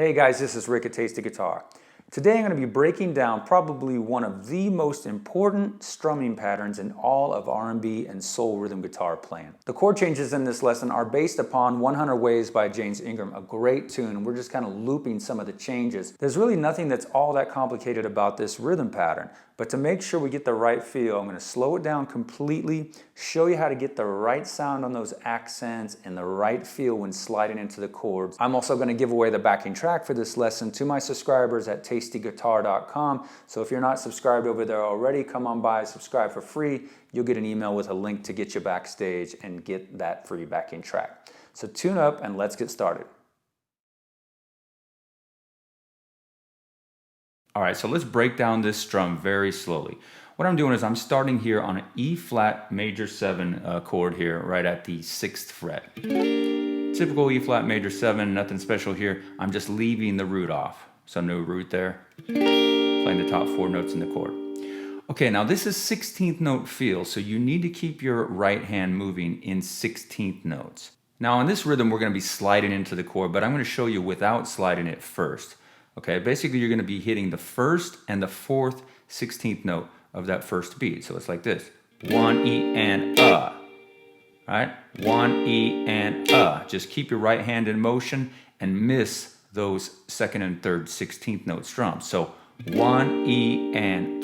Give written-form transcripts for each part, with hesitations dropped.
Hey guys, this is Rick at Tasty Guitar. Today I'm going to be breaking down probably one of the most important strumming patterns in all of R&B and soul rhythm guitar playing. The chord changes in this lesson are based upon 100 Ways by James Ingram, a great tune. We're just kind of looping some of the changes. There's really nothing that's all that complicated about this rhythm pattern, but to make sure we get the right feel, I'm going to slow it down completely, show you how to get the right sound on those accents and the right feel when sliding into the chords. I'm also going to give away the backing track for this lesson to my subscribers at TastyGuitar.com. So if you're not subscribed over there already, come on by, subscribe for free. You'll get an email with a link to get you backstage and get that free backing track. So tune up and let's get started. All right, so let's break down this strum very slowly. What I'm doing is I'm starting here on an E flat major 7 chord here, right at the 6th fret. Typical E flat major 7, nothing special here. I'm just leaving the root off. So no root there. Playing the top 4 notes in the chord. Okay, now this is 16th note feel, so you need to keep your right hand moving in 16th notes. Now in this rhythm, we're going to be sliding into the chord, but I'm going to show you without sliding it first. Okay, basically you're going to be hitting the 1st and the 4th 16th note of that first beat. So it's like this. 1 E and right? 1 E and Just keep your right hand in motion and miss those 2nd and 3rd 16th note strums. So 1 E and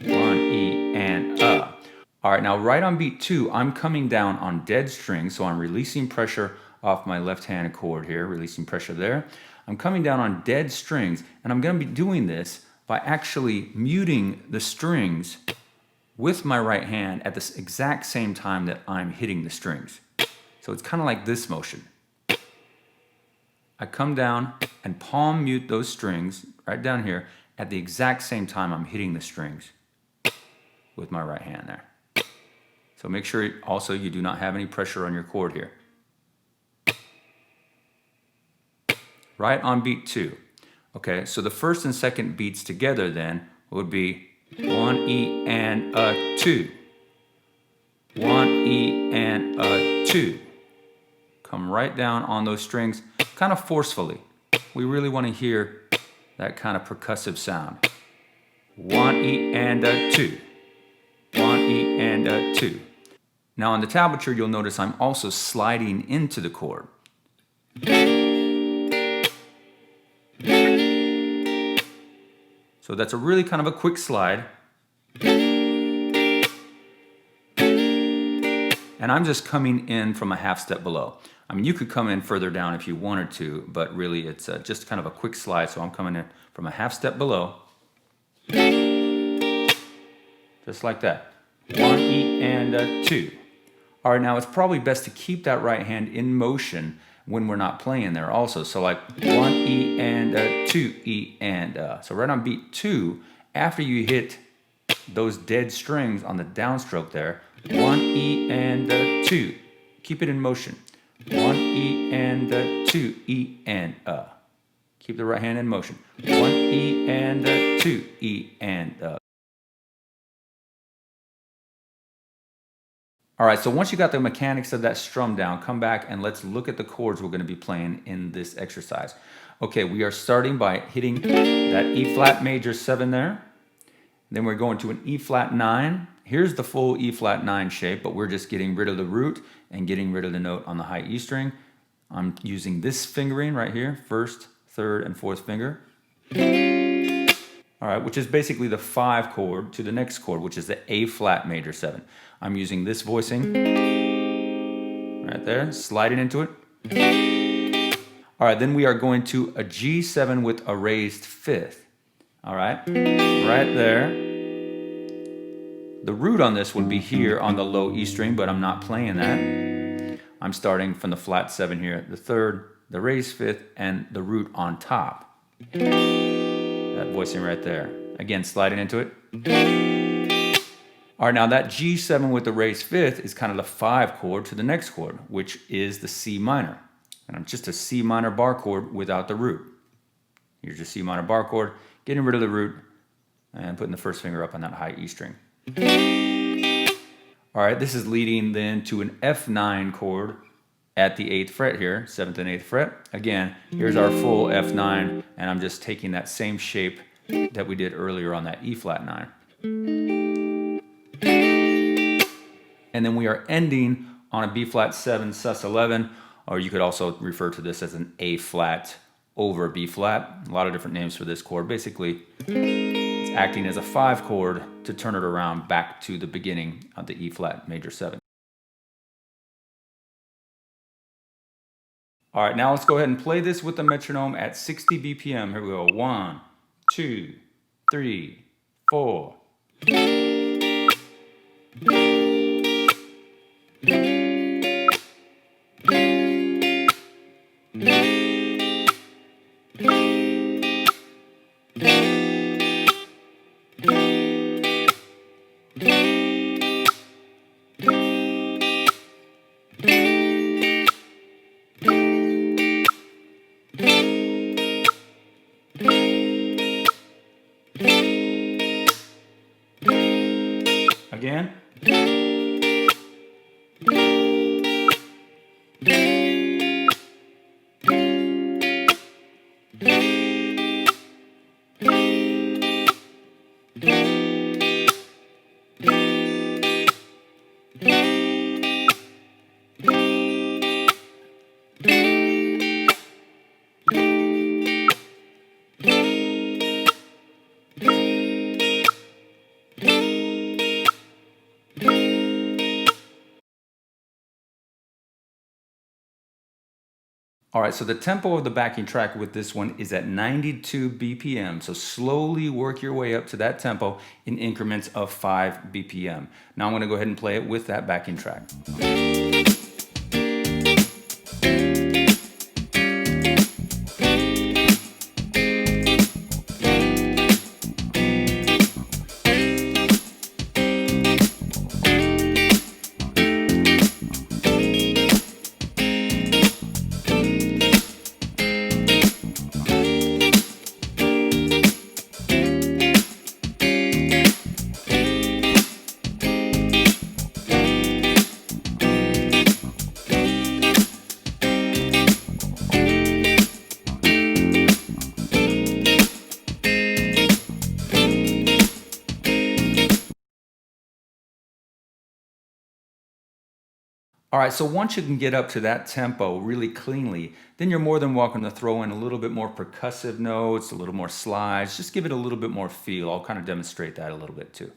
1 E and All right, now right on beat 2, I'm coming down on dead strings, so I'm releasing pressure off my left hand chord here, releasing pressure there. I'm coming down on dead strings, and I'm going to be doing this by actually muting the strings with my right hand at the exact same time that I'm hitting the strings. So it's kind of like this motion. I come down and palm mute those strings right down here at the exact same time I'm hitting the strings with my right hand there. So make sure also you do not have any pressure on your chord here. Right on beat 2. Okay, so the 1st and 2nd beats together then would be 1 E and a 2. 1 E and a 2. Come right down on those strings, kind of forcefully. We really want to hear that kind of percussive sound. 1 E and a 2. 1 E and a 2. Now on the tablature, you'll notice I'm also sliding into the chord. So that's a really kind of a quick slide. And I'm just coming in from a half step below. I mean, you could come in further down if you wanted to, but really it's just kind of a quick slide. So I'm coming in from a half step below. Just like that. 1 E and a 2. All right, now it's probably best to keep that right hand in motion when we're not playing there also. So like 1 E and a 2 E and So right on beat 2, after you hit those dead strings on the downstroke there, 1 E and a 2. Keep it in motion. 1 E and a 2 E and Keep the right hand in motion. 1 E and a 2 E and All right, so once you got the mechanics of that strum down, come back and let's look at the chords we're going to be playing in this exercise. Okay, we are starting by hitting that E flat major 7 there. Then we're going to an E flat 9. Here's the full E flat 9 shape, but we're just getting rid of the root and getting rid of the note on the high E string. I'm using this fingering right here, 1st, 3rd, and 4th finger. All right, which is basically the 5 chord to the next chord, which is the A flat major 7. I'm using this voicing right there, sliding into it. All right, then we are going to a G7 with a raised 5th. All right, right there. The root on this would be here on the low E string, but I'm not playing that. I'm starting from the flat 7 here, the 3rd, the raised 5th, and the root on top. That voicing right there. Again, sliding into it. All right, now that G7 with the raised 5th is kind of the 5 chord to the next chord, which is the C minor. And I'm just a C minor bar chord without the root. Here's your C minor bar chord, getting rid of the root, and putting the 1st finger up on that high E string. All right, this is leading then to an F9 chord at the 8th fret here, 7th and 8th fret. Again, here's our full F9, and I'm just taking that same shape that we did earlier on that E flat 9. And then we are ending on a B flat 7 sus 11, or you could also refer to this as an A flat over B flat. A lot of different names for this chord. Basically, it's acting as a 5 chord to turn it around back to the beginning of the E flat major 7. All right, now let's go ahead and play this with the metronome at 60 BPM. Here we go. 1, 2, 3, 4. Again. All right, so the tempo of the backing track with this one is at 92 BPM. So slowly work your way up to that tempo in increments of 5 BPM. Now I'm going to go ahead and play it with that backing track. All right, so once you can get up to that tempo really cleanly, then you're more than welcome to throw in a little bit more percussive notes, a little more slides, just give it a little bit more feel. I'll kind of demonstrate that a little bit too.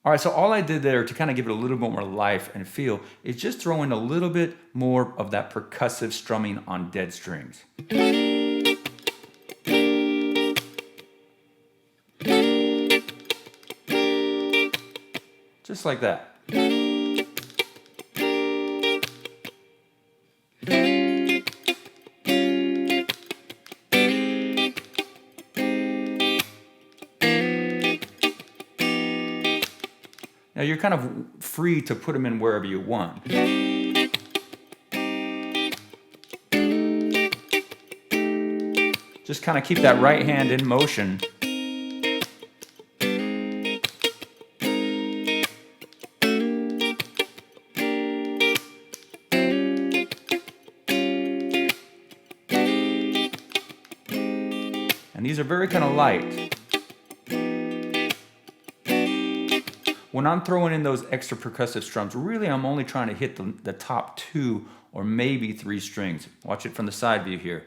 All right, so all I did there to kind of give it a little bit more life and feel is just throw in a little bit more of that percussive strumming on dead strings. Just like that. Now you're kind of free to put them in wherever you want. Just kind of keep that right hand in motion. And these are very kind of light. When I'm throwing in those extra percussive strums, really I'm only trying to hit the top 2 or maybe 3 strings. Watch it from the side view here.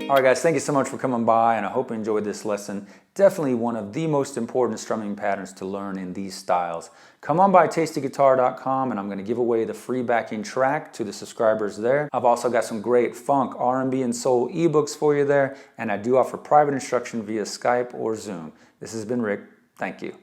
All right, guys, thank you so much for coming by, and I hope you enjoyed this lesson. Definitely one of the most important strumming patterns to learn in these styles. Come on by TastyGuitar.com, and I'm going to give away the free backing track to the subscribers there. I've also got some great funk, R&B, and soul ebooks for you there, and I do offer private instruction via Skype or Zoom. This has been Rick. Thank you.